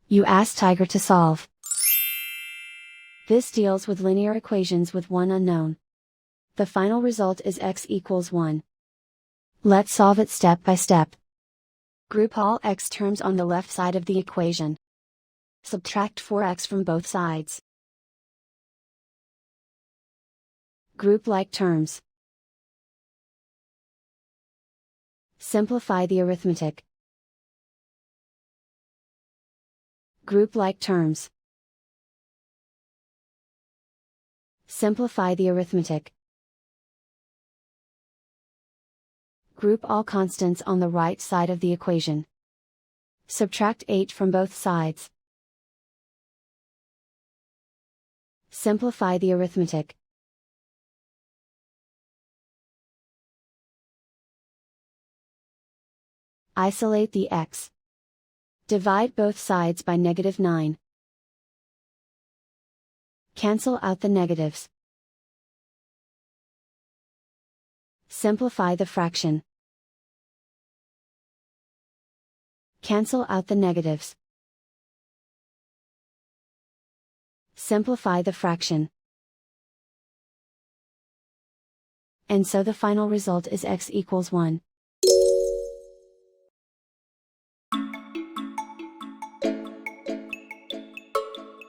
You ask Tiger to solve. This deals with linear equations with one unknown. The final result is x equals 1. Let's solve it step by step. Group all x terms on the left side of the equation. Subtract 4x from both sides. Group like terms. Simplify the arithmetic. Group like terms. Simplify the arithmetic. Group all constants on the right side of the equation. Subtract 8 from both sides. Simplify the arithmetic. Isolate the x. Divide both sides by -9. Cancel out the negatives. Simplify the fraction. Cancel out the negatives. Simplify the fraction. And so the final result is x equals 1.